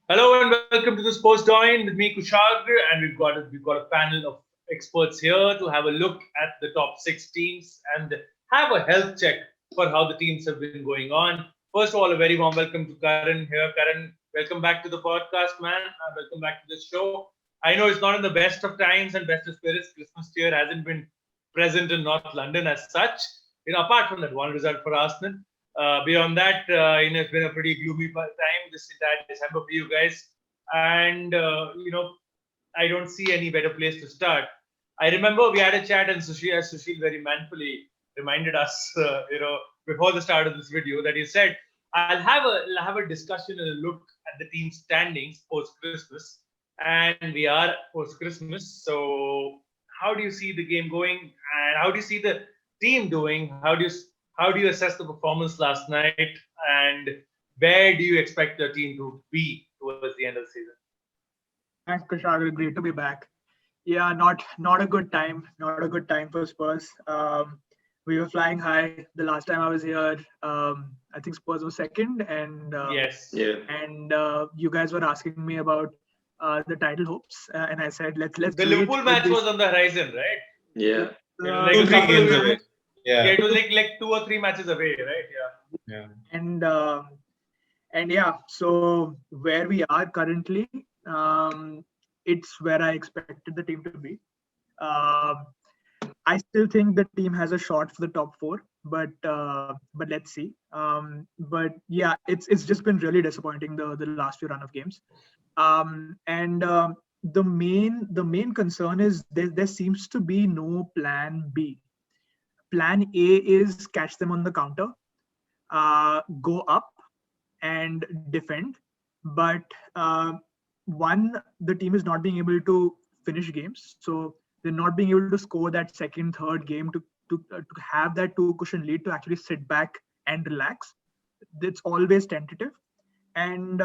Hello and welcome to the Sports Join with me, Kushagra, and we've got a panel of experts here to have a look at the top six teams and have a health check for how the teams have been going on. First of all, a very warm welcome to Karan here. Karan, welcome back to the podcast, man. Welcome back to the show. I know it's not in the best of times and best of spirits. Christmas cheer hasn't been present in North London as such. Apart from that one result for Arsenal, beyond that, it's been a pretty gloomy time this entire December for you guys, and I don't see any better place to start. I remember we had a chat, and Sushil very manfully reminded us, before the start of this video, that he said, "I'll have a discussion and a look at the team standings post Christmas," and we are post Christmas. So, how do you see the game going, and how do you see the team doing? How do you assess the performance last night, and where do you expect your team to be towards the end of the season? Thanks, Kushag. Great to be back. Yeah, not a good time. Not a good time for Spurs. We were flying high the last time I was here. I think Spurs was second, Yes. and you guys were asking me about the title hopes, and I said let's The wait Liverpool for match this. was on the horizon, right? Yeah. It was Uh, like Two, a three couple of games weeks. away. Yeah, Yeah. it was like 2 or 3 matches away, right? Yeah. Yeah. and yeah, so where we are currently, it's where I expected the team to be. Um I still think the team has a shot for the top four, but let's see. But yeah, it's just been really disappointing the last few run of games. And the main concern is there seems to be no plan B. Plan A is catch them on the counter, go up and defend, but one, the team is not being able to finish games, so they're not being able to score that second, third game to have that two cushion lead to actually sit back and relax. It's always tentative, and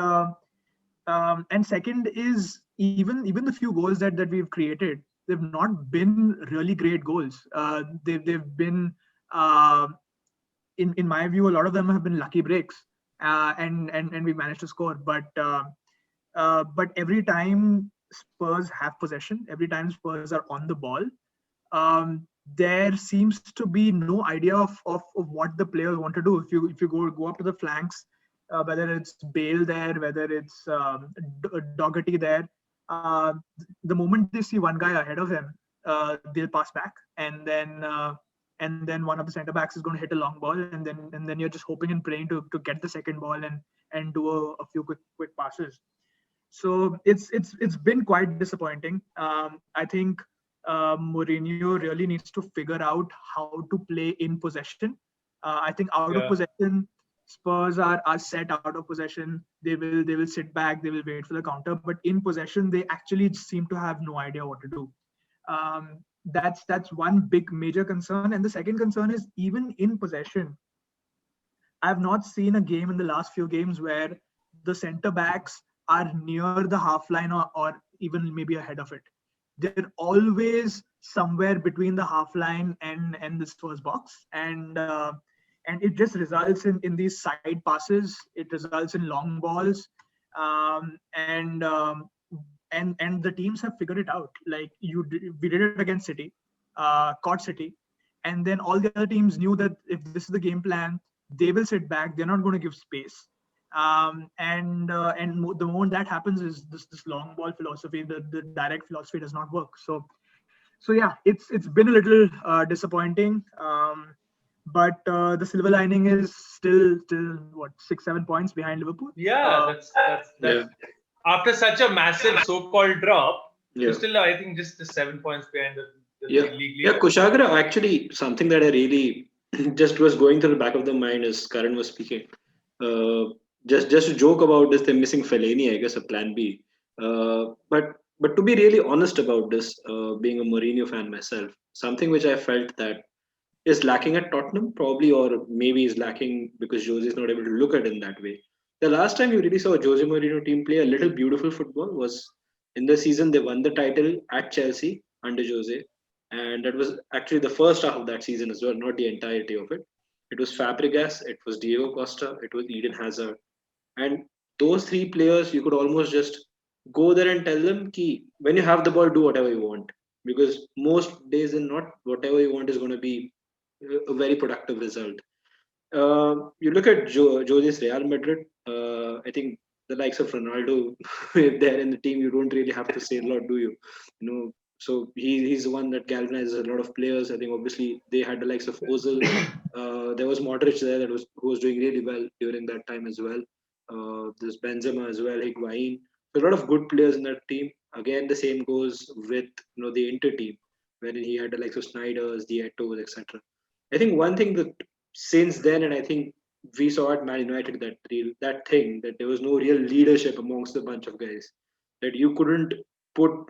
second is even the few goals that we've created, they've not been really great goals. They've been uh, in my view, a lot of them have been lucky breaks, and we managed to score. But every time Spurs have possession, every time Spurs are on the ball, there seems to be no idea of what the players want to do. If you go up to the flanks, whether it's Bale there, whether it's Doherty there, uh, the moment they see one guy ahead of him, they'll pass back, and then one of the centre backs is going to hit a long ball, and then you're just hoping and praying to get the second ball and do a few quick passes. So it's been quite disappointing. I think Mourinho really needs to figure out how to play in possession. I think out of Yeah. possession, Spurs are set out of possession. They will sit back. They will wait for the counter. But in possession, they actually seem to have no idea what to do. That's one big major concern. And the second concern is, even in possession, I've not seen a game in the last few games where the centre backs are near the half line, or even maybe ahead of it. They're always somewhere between the half line and this first box, and it just results in these side passes. It results in long balls, um, and um, and the teams have figured it out. Like we did it against City, caught City, and then all the other teams knew that if this is the game plan, they will sit back. They're not going to give space. The moment that happens is this long ball philosophy. The direct philosophy does not work. So yeah, it's been a little disappointing. But the silver lining is still what, 6-7 points behind Liverpool. Yeah, that's Yeah. after such a massive so-called drop, Yeah. still I think just 7 points behind the Yeah. league Yeah. leader. Kushagra, actually, something that I really just was going through the back of the mind as Karan was speaking. Uh, just to joke about this, they're missing Fellaini, I guess, a plan B. But to be really honest about this, being a Mourinho fan myself, something which I felt that is lacking at Tottenham, probably, or maybe is lacking because Jose is not able to look at it in that way. The last time you really saw a Jose Mourinho team play a little beautiful football was in the season they won the title at Chelsea under Jose, and that was actually the first half of that season as well, not the entirety of it. It was Fabregas, it was Diego Costa, it was Eden Hazard, and those three players, you could almost just go there and tell them, ki, when you have the ball, do whatever you want. Because most days and not whatever you want is going to be a very productive result. You look at Jose's Real Madrid. I think the likes of Ronaldo, if they're in the team, you don't really have to say a lot, do you? You know, so he's the one that galvanizes a lot of players. I think obviously they had the likes of Ozil. There was Modric there that was who was doing really well during that time as well. There's Benzema as well, Higuain. So a lot of good players in that team. Again, the same goes with the Inter team, wherein he had the likes of Snyder's, the Eto'os, etc. I think one thing that since then, and I think we saw at Man United that thing that there was no real leadership amongst a bunch of guys. That you couldn't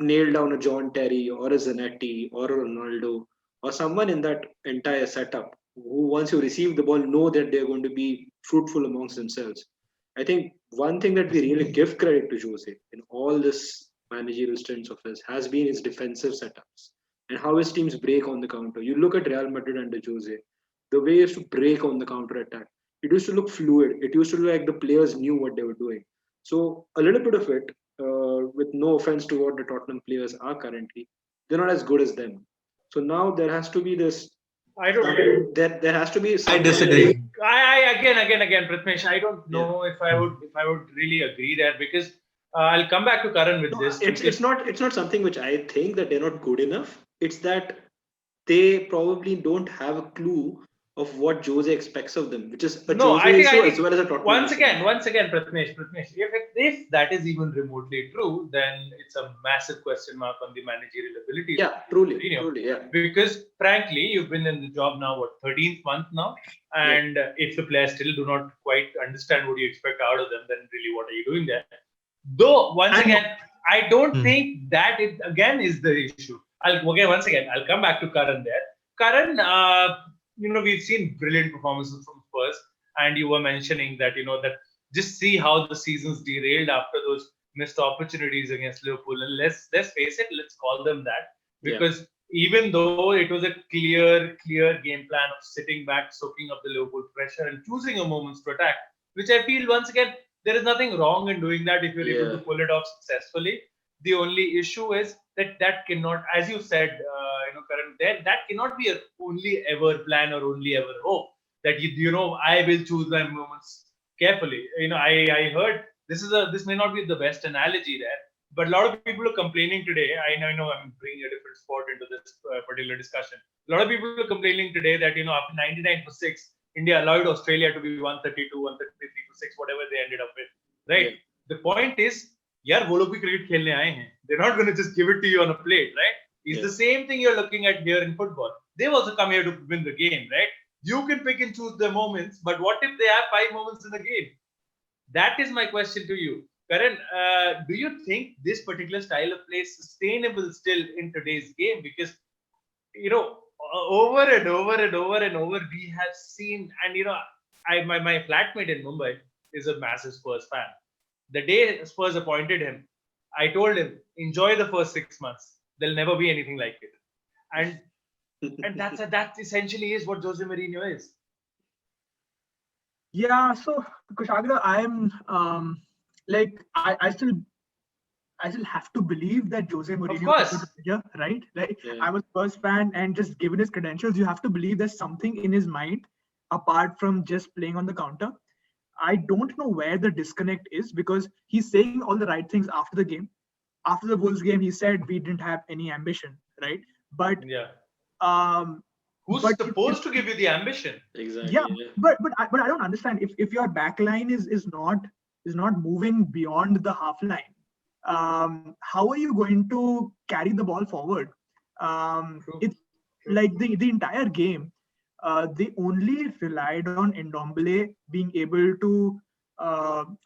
nail down a John Terry or a Zanetti or a Ronaldo or someone in that entire setup who once you receive the ball know that they're going to be fruitful amongst themselves. I think one thing that we really give credit to Jose in all this managerial stints of his has been his defensive setups and how his teams break on the counter. You look at Real Madrid under Jose, the way he used to break on the counter attack. It used to look fluid. It used to look like the players knew what they were doing. So a little bit of it, with no offense to what the Tottenham players are currently, they're not as good as them. So now there has to be this. I don't. There has to be. I disagree. Again, Pratmesh. I don't know if I would really agree there because I'll come back to Karan with this. It's not something which I think that they're not good enough. It's that they probably don't have a clue of what Jose expects of them, which is a Jose issue as well as a Tottenham once issue. again, Pratmesh, if that is even remotely true, then it's a massive question mark on the managerial ability. Yeah, truly, yeah. Because frankly, you've been in the job now, 13th month now, and if the players still do not quite understand what you expect out of them, then really, what are you doing there? Though, again, I don't think that it again is the issue. I'll come back to Karan there. Karan, we've seen brilliant performances from Spurs, and you were mentioning that that just see how the season's derailed after those missed opportunities against Liverpool. And let's face it, let's call them that, because even though it was a clear game plan of sitting back, soaking up the Liverpool pressure, and choosing a moments to attack, which I feel once again there is nothing wrong in doing that if you're able to pull it off successfully. The only issue is that cannot, as you said, Karan, that cannot be a only ever plan or only ever hope that I will choose my moments carefully. I heard this may not be the best analogy there, but a lot of people are complaining today. I know I'm bringing a different sport into this particular discussion. A lot of people are complaining today that after 99 for 6, India allowed Australia to be 132, 133 for 6, whatever they ended up with. Right? The point is, वो लोग भी cricket खेलने आए हैं. They're not going to just give it to you on a plate, right? It's the same thing you're looking at here in football. They've also come here to win the game, right? You can pick and choose their moments, but what if they have 5 moments in the game? That is my question to you. Karan, do you think this particular style of play is sustainable still in today's game? Because, over and over, we have seen, and my flatmate in Mumbai is a massive Spurs fan. The day Spurs appointed him, I told him, enjoy the first 6 months. There'll never be anything like it. And that essentially is what Jose Mourinho is. Yeah, so Kushagra, I'm I still have to believe that Jose Mourinho is a manager, right? I'm a Spurs fan, and just given his credentials, you have to believe there's something in his mind apart from just playing on the counter. I don't know where the disconnect is, because he's saying all the right things after the game. After the Wolves game, he said we didn't have any ambition, right? But who's supposed to give you the ambition? Exactly. Yeah, but I don't understand if your back line is not moving beyond the half line. How are you going to carry the ball forward? It's like the entire game. They only relied on Ndombele being able to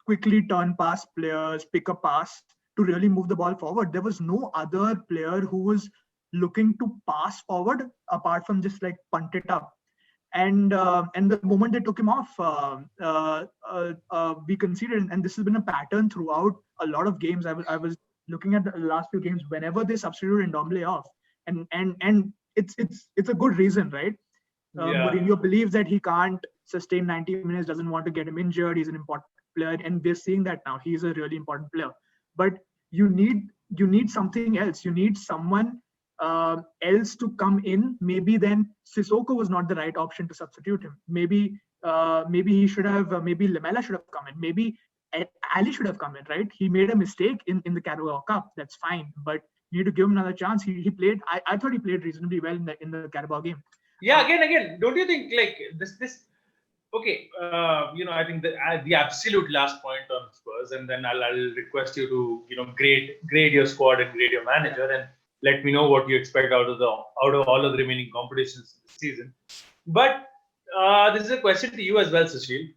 quickly turn past players, pick a pass to really move the ball forward. There was no other player who was looking to pass forward apart from just like punt it up. And the moment they took him off, we conceded. And this has been a pattern throughout a lot of games. I was looking at the last few games whenever they substituted Ndombele off, and it's a good reason, right? Mourinho believes that he can't sustain 90 minutes, doesn't want to get him injured. He's an player, and we're seeing that now. He's a really important player. But you need something else. You need someone else to come in. Maybe then Sissoko was not the right option to substitute him. Maybe he should have. Maybe Lamela should have come in. Maybe Ali should have come in. Right? He made a mistake in the Carabao Cup. That's fine, but you need to give him another chance. He played. I thought he played reasonably well in the Carabao game. Yeah, again, don't you think like this? Okay, I think the absolute last point on Spurs, and then I'll request you to grade your squad and grade your manager, and let me know what you expect out of all of the remaining competitions this season. But this is a question to you as well, Sushil.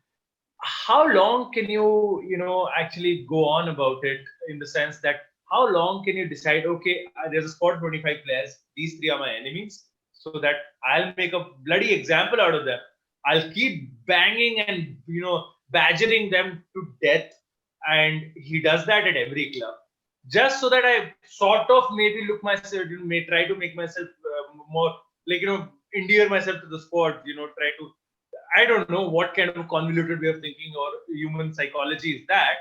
How long can you actually go on about it, in the sense that how long can you decide, okay, there's a squad of 25 players, these three are my enemies, so that I'll make a bloody example out of them. I'll keep banging and badgering them to death, and he does that at every club, just so that I sort of maybe look myself, may try to make myself more like endear myself to the squad. Try to, I don't know what kind of a convoluted way of thinking or human psychology is that.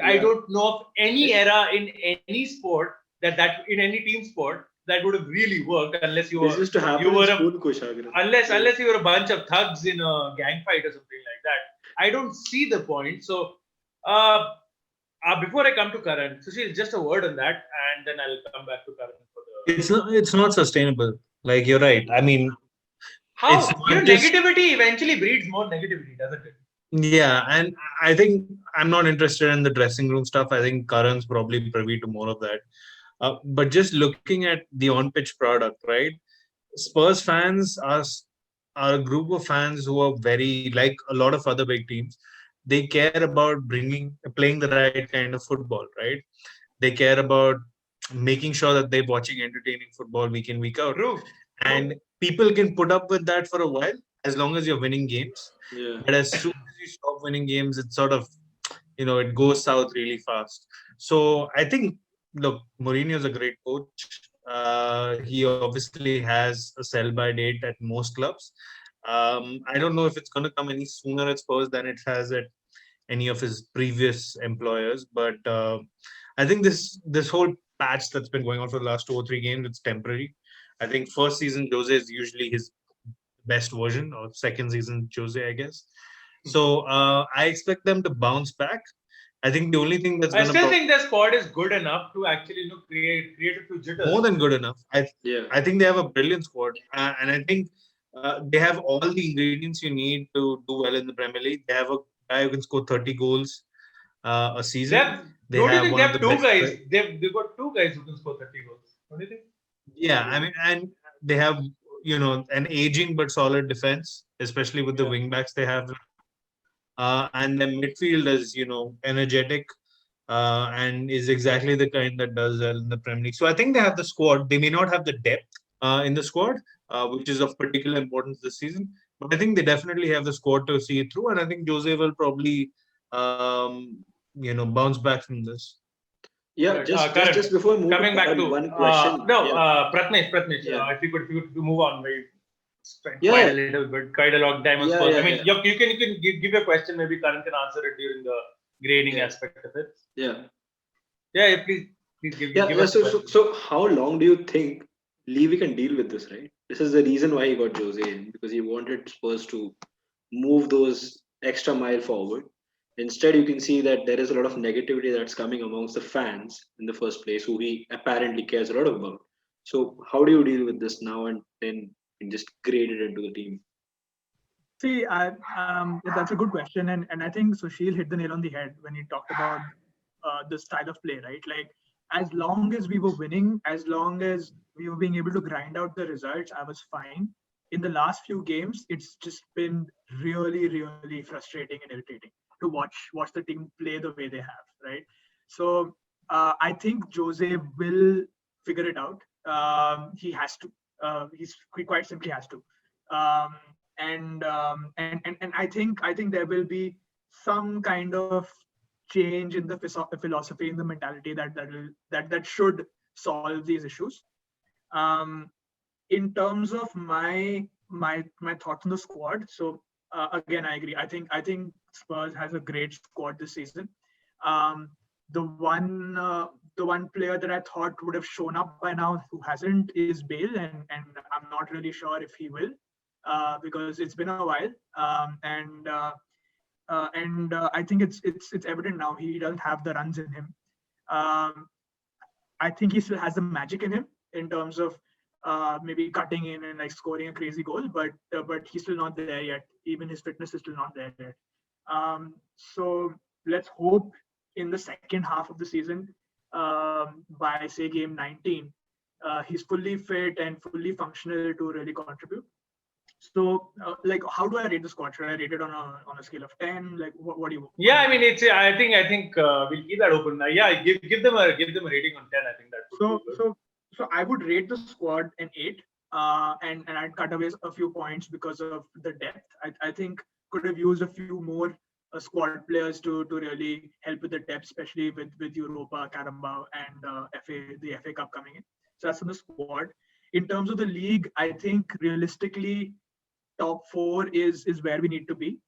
I don't know of any era in any sport that in any team sport that would have really worked, unless unless you were a bunch of thugs in a gang fight or something like that. I don't see the point. So before I come to Karan, Sushil, just a word on that, and then I'll come back to Karan for the. It's not sustainable. Like, you're right. I mean, how negativity eventually breeds more negativity, doesn't it? Yeah, and I think I'm not interested in the dressing room stuff. I think Karan's probably privy to more of that. But just looking at the on-pitch product, right? Spurs fans are a group of fans who are very, like a lot of other big teams. They care about playing the right kind of football, right? They care about making sure that they're watching entertaining football week in, week out. True. And people can put up with that for a while, as long as you're winning games. Yeah. But as soon as you stop winning games, it's sort of, it goes south really fast. So I think, look, Mourinho is a great coach. He obviously has a sell-by date at most clubs. I don't know if it's going to come any sooner at Spurs than it has at any of his previous employers. But I think this whole patch that's been going on for the last 2 or 3 games, it's temporary. I think first season Jose is usually his best version, or second season Jose, I guess. So I expect them to bounce back. I think the only thing that's I still think their squad is good enough to actually create a few jitters. More than good enough. I think they have a brilliant squad, and I think they have all the ingredients you need to do well in the Premier League. They have a guy who can score 30 goals a season. Don't you think they have 2 guys? They've got 2 guys who can score 30 goals. Don't you think? Yeah, I mean, and they have an aging but solid defense, especially with the wing backs they have. And their midfield is, energetic and is exactly the kind that does well in the Premier League. So I think they have the squad. They may not have the depth in the squad, which is of particular importance this season. But I think they definitely have the squad to see it through. And I think Jose will probably, bounce back from this. Yeah, just before moving coming back to one question. Pratmesh, if you could move on, maybe spend quite a long time on Spurs. I mean, you can give your question. Maybe Karan can answer it during the grading aspect of it. Yeah, please give us. So how long do you think Levy can deal with this? Right, this is the reason why he got Jose in, because he wanted Spurs to move those extra mile forward. Instead, you can see that there is a lot of negativity that's coming amongst the fans in the first place, who he apparently cares a lot about. So how do you deal with this now, and then just grade it into the team? See, that's a good question, and I think Sushil hit the nail on the head when he talked about the style of play, right? Like, as long as we were winning, as long as we were being able to grind out the results, I was fine. In the last few games, it's just been really, really frustrating and irritating to watch the team play the way they have, right? So I think Jose will figure it out. He has to. He quite simply has to. And I think there will be some kind of change in the philosophy, in the mentality that should solve these issues. In terms of my thoughts on the squad, so again, I agree. I think Spurs has a great squad this season. Um, the one player that I thought would have shown up by now who hasn't is Bale, and I'm not really sure if he will, because it's been a while. I think it's evident now he doesn't have the runs in him. Um, I think he still has the magic in him in terms of maybe cutting in and like scoring a crazy goal, but he's still not there yet. Even his fitness is still not there yet. So let's hope in the second half of the season, by say game 19, he's fully fit and fully functional to really contribute. So, like, how do I rate the squad? Should I rate it on a scale of 10? Like, what do you? Yeah, I mean, it's. I think we'll keep that open. Yeah, give them a rating on 10. I think that would be So, good. so I would rate the squad an 8, and I'd cut away a few points because of the depth. I think could have used a few more squad players to really help with the depth, especially with Europa, Carabao, and the FA Cup coming in. So that's for the squad. In terms of the league, I think realistically, top 4 is where we need to be.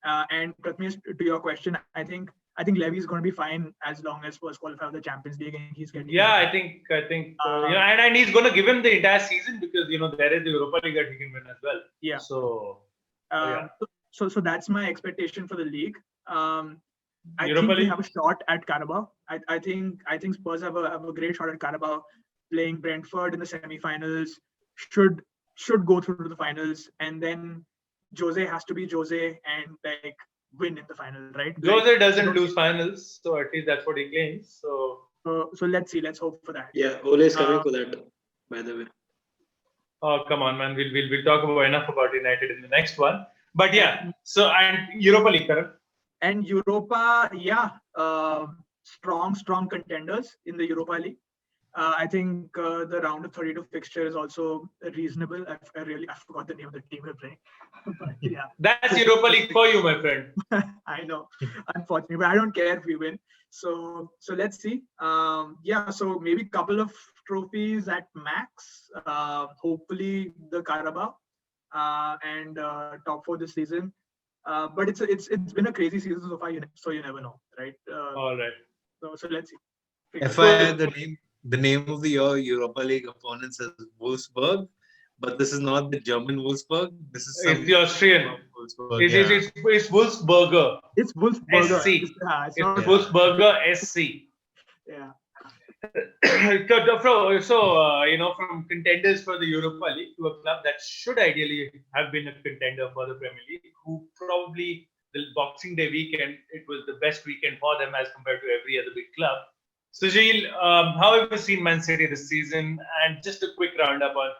And Pratmesh, to your question, I think Levy is going to be fine as long as Spurs qualify for the Champions League and he's getting. Yeah, I think and he's going to give him the entire season because there is the Europa League that he can win as well. Yeah. So yeah. So that's my expectation for the league. I Europa think we League? have a shot at Carabao. I think Spurs have a great shot at Carabao. Playing Brentford in the semi-finals should go through to the finals, and then Jose has to be Jose and like win in the final, right? Jose doesn't lose finals, so at least that's what he claims. So let's see. Let's hope for that. Yeah, Ole is coming for that, by the way. Oh, come on, man. We'll talk about enough about United in the next one. But yeah, so and Europa League, correct? And Europa, yeah, strong contenders in the Europa League. I think the round of 32 fixture is also reasonable. I forgot the name of the team we're playing. But yeah, That's Europa League for you, my friend. I know, unfortunately, but I don't care if we win. So let's see. Yeah, so maybe a couple of trophies at max. Hopefully the Carabao and top 4 this season. But it's been a crazy season so far. So you never know, right? All right. So let's see. FYI, the name of the Europa League opponents is Wolfsburg, but this is not the German Wolfsburg. This is It's the Austrian. Wolfsburg. It's Wolfsburger. It's Wolfsburger. SC. It's It's Wolfsburger SC. Yeah. So, from contenders for the Europa League to a club that should ideally have been a contender for the Premier League, who probably the Boxing Day weekend, it was the best weekend for them as compared to every other big club. Sujil, how have you seen Man City this season? And just a quick roundup on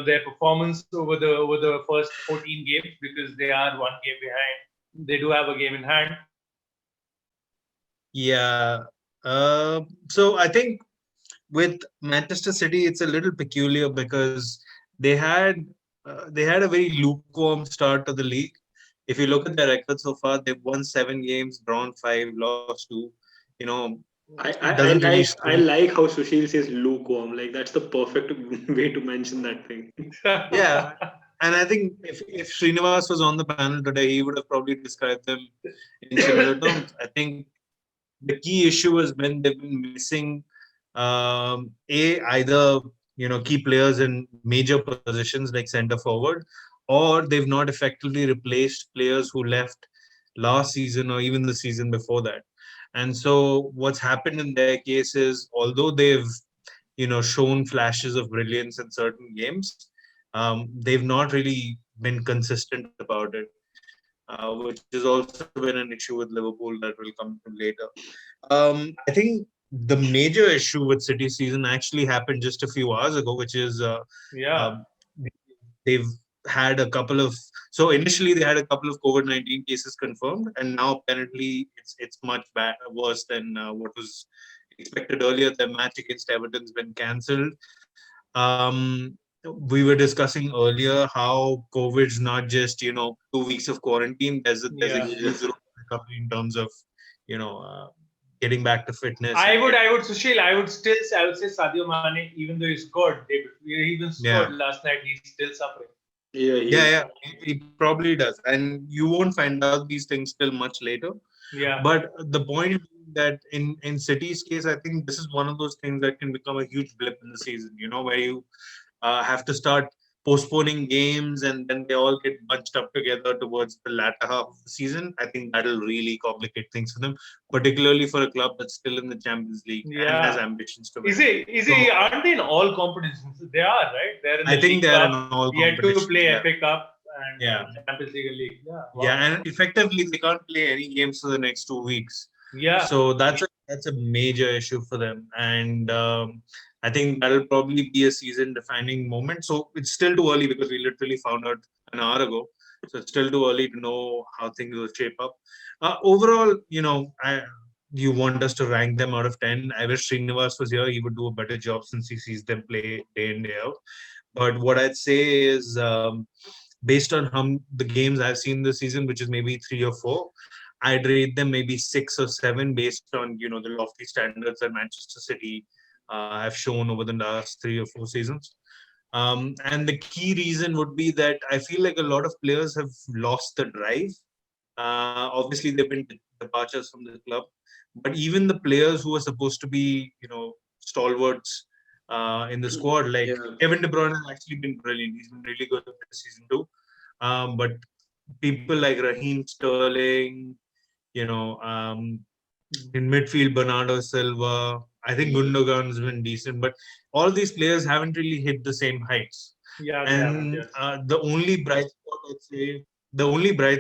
their performance over the first 14 games, because they are one game behind. They do have a game in hand. Yeah. So I think with Manchester City, it's a little peculiar because they had a very lukewarm start to the league. If you look at their record so far, they've won 7 games, drawn 5, lost 2. I like how Sushil says lukewarm. Like that's the perfect way to mention that thing. Yeah. And I think if Srinivas was on the panel today, he would have probably described them in similar terms. I think the key issue is when they've been missing either key players in major positions like centre forward, or they've not effectively replaced players who left last season or even the season before that. And so what's happened in their case is, although they've shown flashes of brilliance in certain games, they've not really been consistent about it, which has also been an issue with Liverpool that will come to later. I think the major issue with City season actually happened just a few hours ago, which is they've had a couple of. So initially they had a couple of COVID-19 cases confirmed, and now apparently it's much worse than what was expected earlier. Their match against Everton's been cancelled. We were discussing earlier how COVID's not just 2 weeks of quarantine. There's a huge recovery in terms of getting back to fitness. Sushil, I would say Sadio Mane, even though he scored last night, he's still suffering. Yeah, Yeah, he probably does, and you won't find out these things till much later. Yeah. But the point being that in City's case, I think this is one of those things that can become a huge blip in the season. Where you have to start postponing games, and then they all get bunched up together towards the latter half of the season. I think that'll really complicate things for them, particularly for a club that's still in the Champions League and has Yeah. ambitions to Is win. he? Is So he? Aren't they in all competitions? They are, right? They're in the I think League they are in Cup. all Yet to competitions. play Yeah, FA Cup and yeah, Champions League League. Yeah. yeah, Wow. and effectively they can't play any games for the next 2 weeks. Yeah. So that's a major issue for them, and I think that'll probably be a season-defining moment. So it's still too early because we literally found out an hour ago. So it's still too early to know how things will shape up. Overall, you want us to rank them out of 10. I wish Srinivas was here. He would do a better job since he sees them play day in day out. But what I'd say is, based on how the games I've seen this season, which is maybe 3 or 4, I'd rate them maybe 6 or 7 based on the lofty standards that Manchester City have shown over the last 3 or 4 seasons. And the key reason would be that I feel like a lot of players have lost the drive. Obviously, there've been departures from the club, but even the players who are supposed to be, stalwarts in the squad, like yeah, Kevin De Bruyne, has actually been brilliant. He's been really good this season too. But people like Raheem Sterling, you know, um, in midfield, Bernardo Silva. I think Gundogan's been decent, but all these players haven't really hit the same heights. Yeah, they haven't. And Yes. the only bright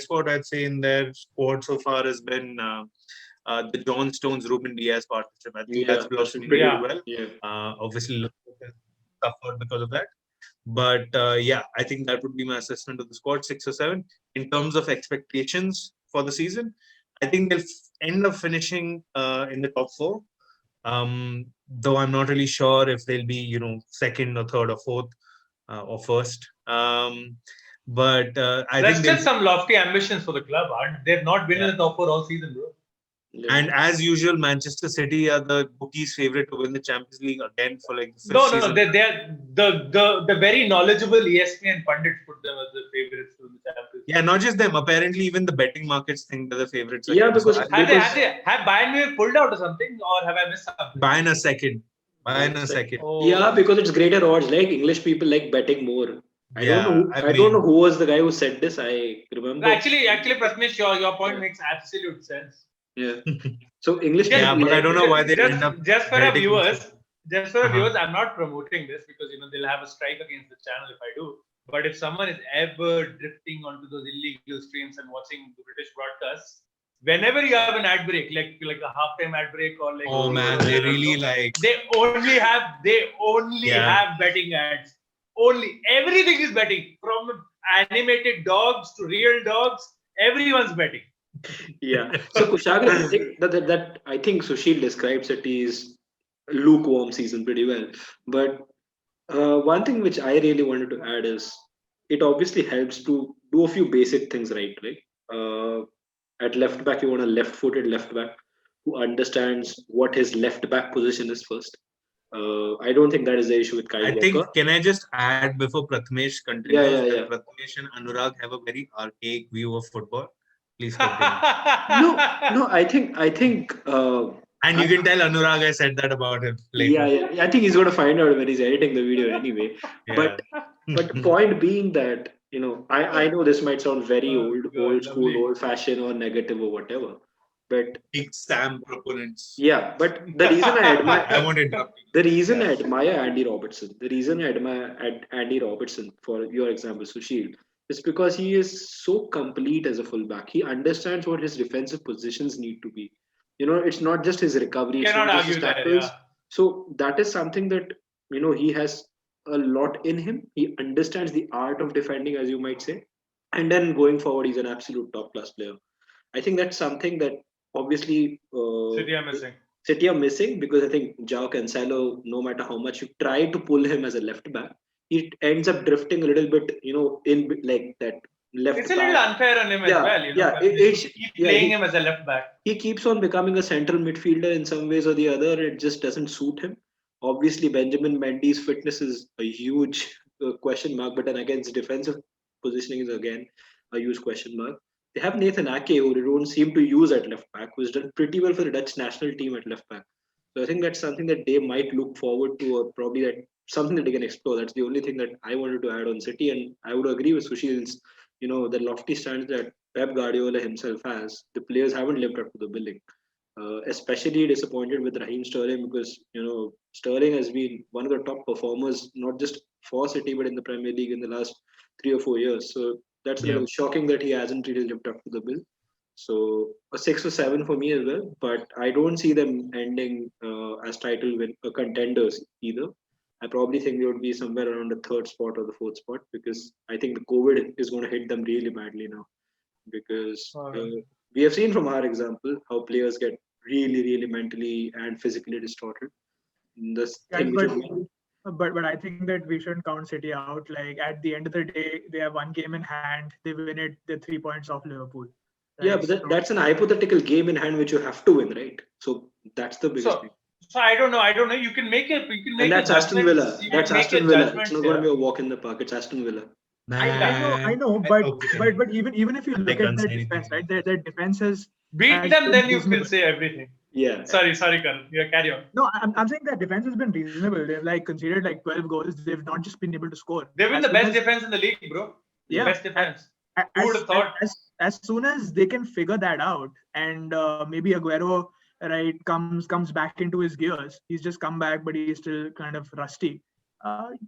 spot I'd say in their squad so far has been the John Stones Ruben Diaz partnership. I think that's yeah. That's been blossomed pretty really Yeah. good. well. Yeah, Obviously, Liverpool has suffered because of that. But yeah, I think that would be my assessment of the squad, 6 or 7. In terms of expectations for the season, I think they'll end up finishing in the top 4. Though I'm not really sure if they'll be, second or third or fourth or first. But I There's think still they'll. some lofty ambitions for the club, aren't they've not been in Yeah. the top four all season, bro. yeah. And as usual, Manchester City are the bookies' favorite to win the Champions League again for like the fifth No, no, season. they're the very knowledgeable ESPN pundits put them as the favorites to win the Champions Yeah, League. not just them. Apparently, even the betting markets think they're the favorites Yeah, again. So because Have Bayern Munich pulled out or something, or have I missed something? buy in a second. Buy in a it's like, second. yeah, Oh, because it's greater odds. Like English people like betting more. I don't know. Yeah, I I don't know mean, who was the guy who said this. I remember. actually, Prathamesh, your point Yeah, makes absolute sense. yeah. So English Just, people yeah, but I like don't know why they just, end up just for our betting on viewers, something. just for our Uh-huh. viewers, I'm not promoting this because they'll have a strike against the channel if I do. But if someone is ever drifting onto those illegal streams and watching the British broadcasts, whenever you have an ad break, like a halftime ad break or like Oh man, they really like. they only Yeah. have betting ads. Only everything is betting from animated dogs to real dogs. Everyone's betting. yeah. So Kushagra, the thing that I think Sushil describes it is lukewarm season pretty well. But one thing which I really wanted to add is it obviously helps to do a few basic things right. Like at left back, you want a left-footed left back who understands what his left back position is first. I don't think that is the issue with Kyle I think, Walker. can I just add before Prathamesh Yeah, continues yeah, that yeah. Prathamesh and Anurag have a very archaic view of football? Please continue. No, no. I think. And you can tell Anurag I said that about him Yeah, later. yeah. I think he's gonna find out when he's editing the video anyway. Yeah. But point being that I know this might sound very Oh, God, old school, lovely. old fashioned, or negative or whatever. But Big Sam proponents. yeah, but the reason I I admire won't interrupt you. the reason I Yeah. admire Andy Robertson, the reason I admire Andy Robertson for your example, Sushil, is because he is so complete as a fullback. He understands what his defensive positions need to be. It's not just his recovery, it's Cannot not just his argue there, tackles. yeah. So that is something that he has a lot in him. He understands the art of defending, as you might say. And then going forward, he's an absolute top class player. I think that's something that obviously City are missing. City are missing because I think João Cancelo, no matter how much you try to pull him as a left back, he ends up drifting a little bit, in like that left It's a little back. unfair on him as Yeah, well, yeah, because they should keep yeah. playing him as a left back. He keeps on becoming a central midfielder in some ways or the other. It just doesn't suit him. Obviously, Benjamin Mendy's fitness is a huge question mark, but then again, his defensive positioning is again a huge question mark. They have Nathan Ake, who they don't seem to use at left back, who's done pretty well for the Dutch national team at left back. So I think that's something that they might look forward to, or probably that something that they can explore. That's the only thing that I wanted to add on City, and I would agree with Sushil's, the lofty standards that Pep Guardiola himself has. The players haven't lived up to the billing. Especially disappointed with Raheem Sterling because Sterling has been one of the top performers not just for City but in the Premier League in the last 3 or 4 years. So that's a Yeah. little shocking that he hasn't really lived up to the bill. So a 6 or 7 for me as well, but I don't see them ending as contenders either. I probably think they would be somewhere around the third spot or the fourth spot because I think the COVID is going to hit them really badly now because Alright. we have seen from our example how players get really, really mentally and physically distorted. This Guys, thing which is but I think that we shouldn't count City out. Like at the end of the day, they have one game in hand. They win it. They're 3 points off Liverpool. yeah, Right. but So that's an hypothetical game in hand which you have to win, right? So that's the biggest So thing. so I don't know. I don't know. You can And make your that's Aston Villa. judgments. You That's can make your Aston Villa. It's judgments not going to here. be a walk in the park. It's Aston Villa. I Man, know, but okay. even if you I look at can't their say defense, anything. right? Their defense Beat has them, been then you can reasonable. say everything. Yeah. Sorry, Karan. Yeah, carry on. No, I'm saying that defense has been reasonable. They've like conceded like 12 goals. They've not just been able to score. They've been As the soon best as defense in the league, bro. Yeah. yeah, Best defense. Who would as have thought? as soon as they can figure that out, and maybe Aguero right comes back into his gears. He's just come back, but he's still kind of rusty.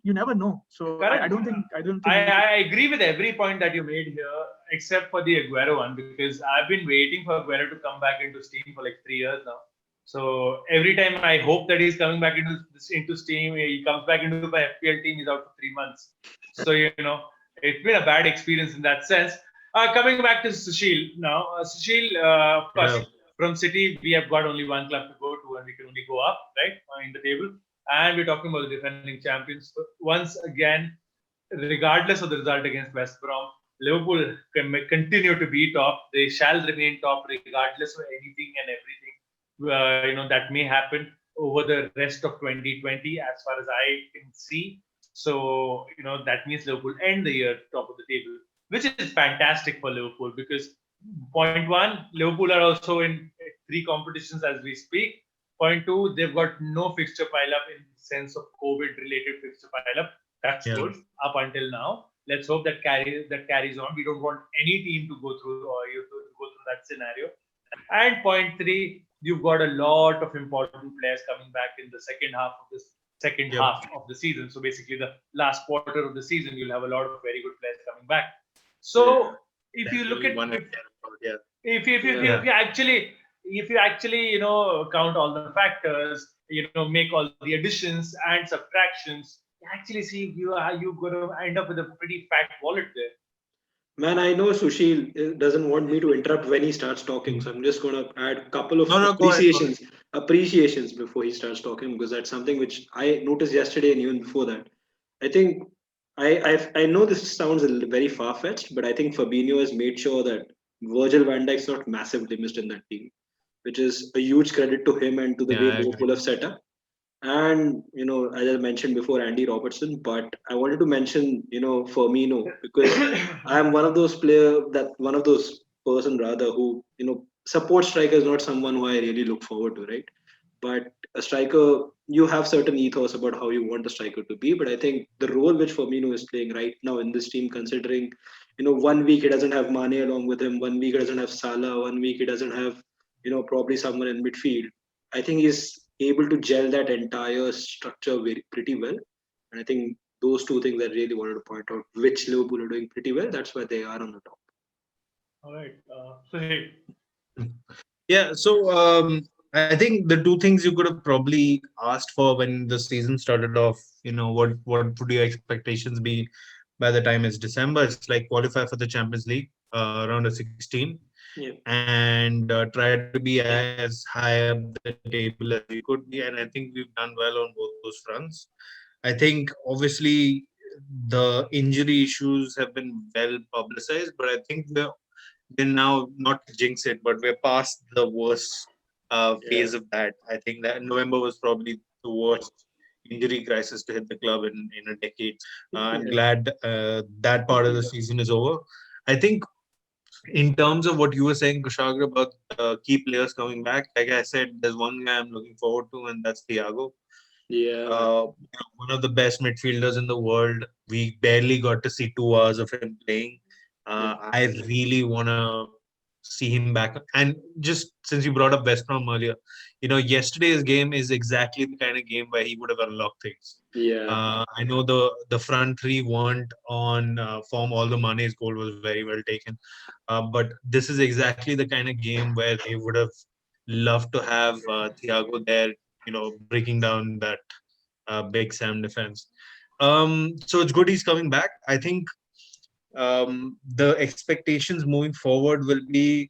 You never know. So I Karan, don't think I, we should. I agree with every point that you made here, except for the Aguero one, because I've been waiting for Aguero to come back into Steam for like 3 years now. So every time I hope that he's coming back into Steam, he comes back into my FPL team, he's out for 3 months. So it's been a bad experience in that sense. Coming back to Sushil now, Sushil, of course, Yeah. from City we have got only one club to go to, and we can only go up, right, in the table. And we're talking about the defending champions. But once again, regardless of the result against West Brom, Liverpool continue to be top. They shall remain top regardless of anything and everything that may happen over the rest of 2020, as far as I can see. So that means Liverpool end the year top of the table, which is fantastic for Liverpool because point one, Liverpool are also in three competitions as we speak. Point two, they've got no fixture pile up in the sense of COVID related fixture pile up. That's Yeah. good up until now. Let's hope that carries on. We don't want any team to go through or you to go through that scenario. And point three, you've got a lot of important players coming back in the second half of this second Yep. half of the season. So basically, the last quarter of the season, you'll have a lot of very good players coming back. So if you look at One yeah. if you actually count all the factors, make all the additions and subtractions, you actually see you're going to end up with a pretty fat wallet there. Man, I know Sushil doesn't want me to interrupt when he starts talking, so I'm just going to add a couple of No, go ahead. appreciations before he starts talking because that's something which I noticed yesterday and even before that. I think I know this sounds very far fetched, but I think Fabinho has made sure that Virgil van Dijk's not massively missed in that team, which is a huge credit to him and to the Yeah, way I agree. Liverpool have set up. And as I mentioned before, Andy Robertson, but I wanted to mention Firmino because I am one of those person rather who support striker is not someone who I really look forward to, right? But a striker, you have certain ethos about how you want the striker to be. But I think the role which Firmino is playing right now in this team, considering 1 week he doesn't have Mane along with him, 1 week he doesn't have Salah, 1 week he doesn't have probably someone in midfield. I think he's able to gel that entire structure pretty well. And I think those two things I really wanted to point out, which Liverpool are doing pretty well. That's why they are on the top. All right. So hey, Yeah, so I think the two things you could have probably asked for when the season started off, what would your expectations be by the time it's December? It's like qualify for the Champions League round of 16 Yeah. and try to be as high up the table as we could be. And I think we've done well on both those fronts. I think obviously the injury issues have been well publicized, but I think we're now not to jinx it, but we're past the worst phase Yeah. of that. I think that November was probably the worst injury crisis to hit the club in a decade. I'm Yeah. glad that part of the season is over. I think in terms of what you were saying, Kushagra, about key players coming back, like I said, there's one guy I'm looking forward to, and that's Thiago. Yeah, man. One of the best midfielders in the world. We barely got to see 2 hours of him playing. Yeah. I really want to see him back. And just since you brought up West Brom earlier, yesterday's game is exactly the kind of game where he would have unlocked things. Yeah. I know the front three weren't on form, although Mane's goal was very well taken. But this is exactly the kind of game where they would have loved to have Thiago there, breaking down that Big Sam defense. So it's good he's coming back. I think the expectations moving forward will be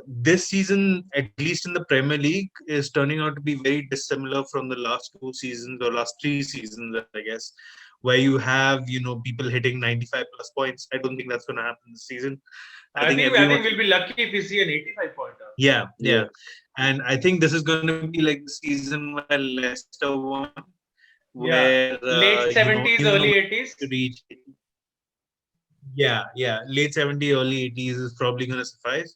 this season, at least in the Premier League, is turning out to be very dissimilar from the last 2 seasons or last 3 seasons, I guess, where you have people hitting 95 plus points. I don't think that's going to happen this season. I think I think everyone. we'll be lucky if we see an 85 pointer. Yeah, Yeah. yeah. And I think this is going to be like the season where Leicester won, where Yeah, late even though 70s, Manchester early United 80s. reached, yeah, late 70s, early 80s is probably going to suffice.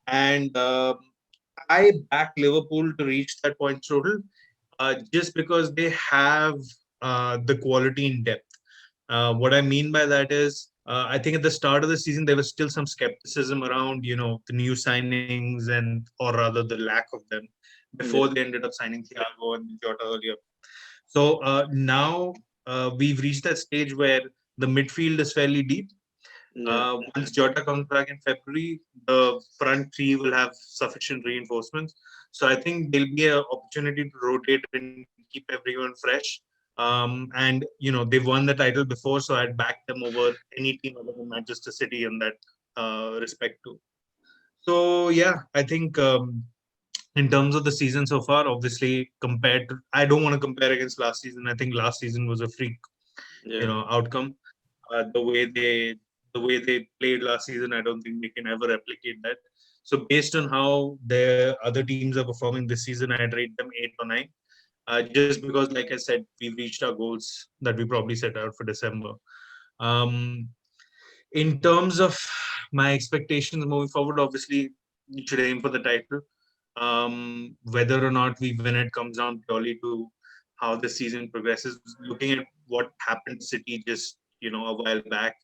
And I back Liverpool to reach that point total, just because they have the quality in depth. What I mean by that is, I think at the start of the season there was still some skepticism around, the new signings or rather the lack of them before Yeah. they ended up signing Thiago and Jota earlier. So now we've reached that stage where the midfield is fairly deep. Yeah. Once Jota comes back in February, the front three will have sufficient reinforcements. So I think there'll be an opportunity to rotate and keep everyone fresh. And they've won the title before, so I'd back them over any team other than Manchester City in that respect too. So yeah, I think in terms of the season so far, obviously compared to, I don't want to compare against last season. I think last season was a freak, Yeah. outcome. Uh, the way they the way they played last season, I don't think they can ever replicate that. So based on how the other teams are performing this season, I'd rate them 8 or 9. Just because, like I said, we've reached our goals that we probably set out for December. Um, in terms of my expectations moving forward, obviously we should aim for the title. Whether or not we win it comes down purely to how the season progresses. Looking at what happened to City just a while back,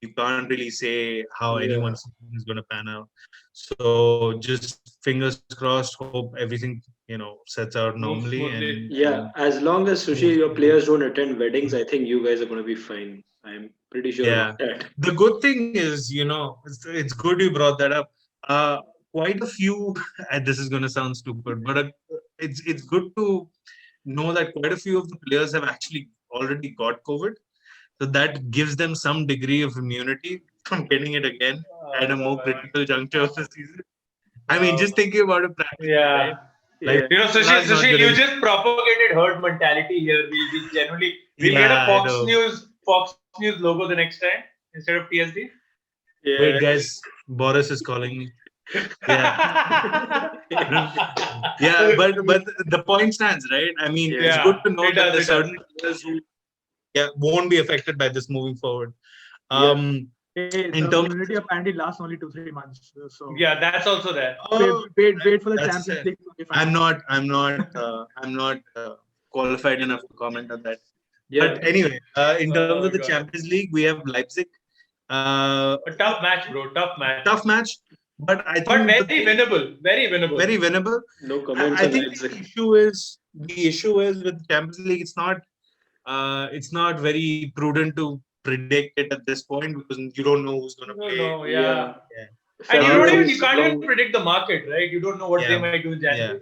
you can't really say how Yeah. anyone's season is going to pan out. So just fingers crossed. Hope everything sets out Move normally smoothly. Yeah. and As long as moves Sushi, your smoothly. players don't attend weddings, I think you guys are going to be fine. I'm pretty sure about Yeah. that. The good thing is, it's good you brought that up. Uh, Quite a few, and this is going to sound stupid, but it's good to know that quite a few of the players have actually already got COVID. So that gives them some degree of immunity from getting it again at Oh a more God. critical juncture of the season. I mean, Oh, just thinking about it practically, right? yeah. Like, Yeah. Sushi, Salah's not Sushi, gonna. you just propagated herd mentality here. We'll get a Yeah, I know. Fox News logo the next time instead of TSD. Yeah. Wait, guys, Boris is calling me. Yeah. Yeah, but the point stands, right? I mean, Yeah. it's good Yeah, to know it that does. there's It does. certain players who won't be affected by this moving forward. Yeah. Hey, In the terms immunity apparently lasts only 2-3 months. So Yeah, that's also there. oh, wait for the that's Champions fair. League to be I'm fine. not qualified enough to comment on that. Yeah. But anyway, in terms of Oh the God, Champions League, we have Leipzig. Uh, a tough match, bro. Tough match, Tough match, but I but think very winnable. Very winnable. very winnable. No comments I on think Leipzig. the issue is with Champions League. It's not very prudent to predict it at this point because you don't know who's going to No, play. no, Yeah. yeah. Yeah. And February you is can't even long. predict the market, right? You don't know what they Yeah, might do in yeah. January.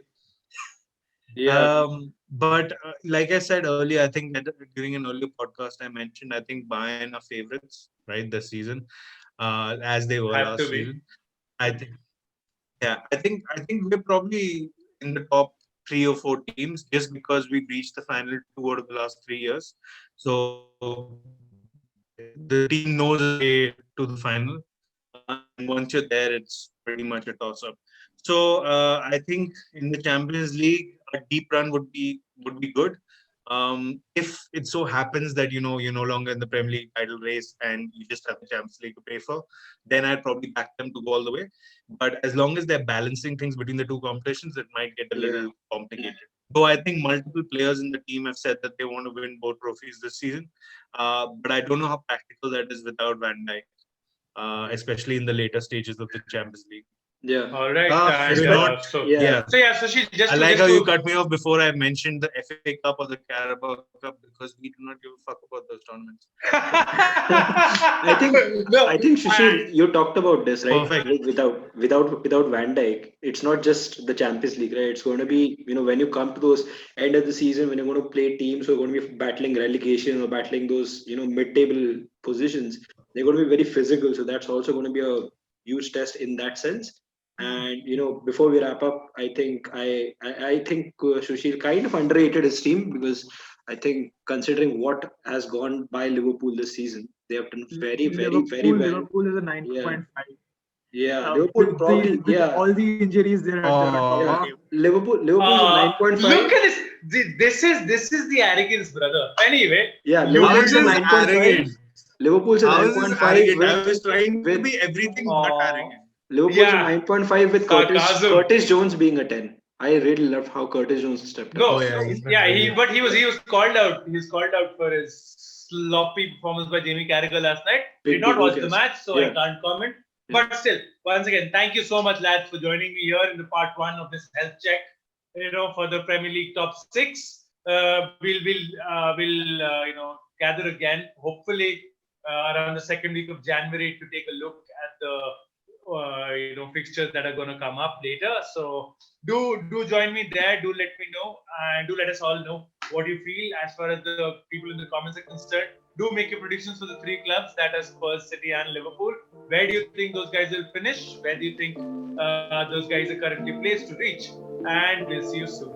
Yeah. But like I said earlier, I think that during an earlier podcast I mentioned, I think Bayern are favorites, right, this season, as they were Have to last be. season. I think, yeah, I think we're probably in the top 3 or 4 teams just because we've reached the final 2 out of the last 3 years. So the team knows its way to the final, and once you're there, it's pretty much a toss-up. So I think in the Champions League, a deep run would be good. If it so happens that you're no longer in the Premier League title race and you just have the Champions League to pay for, then I'd probably back them to go all the way. But as long as they're balancing things between the two competitions, it might get a little complicated. Though I think multiple players in the team have said that they want to win both trophies this season, but I don't know how practical that is without Van Dijk, especially in the later stages of the Champions League. Yeah. All right. Should we not? So Yeah. Sushil, just I to, like just how you to, cut me off before I mentioned the FA Cup or the Carabao Cup because we do not give a fuck about those tournaments. I think Sushil, you talked about this, right? Perfect. Without Van Dijk, it's not just the Champions League, right? It's going to be, when you come to those end of the season, when you're going to play teams who are going to be battling relegation or battling those, mid-table positions, they're going to be very physical. So that's also going to be a huge test in that sense. And before we wrap up, I think Sushil kind of underrated his team because I think considering what has gone by Liverpool this season, they have done very, very, very well. Liverpool is a 9.5. Yeah, Liverpool probably with all the injuries they're at the Liverpool is a 9.5. Look at this. This is the arrogance, brother. Anyway, Liverpool's a 9.5. Liverpool's a 9.5. I was trying to be everything but arrogant. Liverpool's a 9.5 with Curtis Jones being a 10. I really loved how Curtis Jones stepped up. No, he was called out. He was called out for his sloppy performance by Jamie Carragher last night. Did not watch the match, so I can't comment. But still, once again, thank you so much, lads, for joining me here in the part 1 of this health check. For the Premier League top 6. We'll gather again, hopefully around the second week of January to take a look at the fixtures that are going to come up later. So do join me there. Do let me know and do let us all know what you feel as far as the people in the comments are concerned. Do make your predictions for the 3 clubs, that is Spurs, City and Liverpool. Where do you think those guys will finish? Where do you think those guys are currently placed to reach? And we'll see you soon.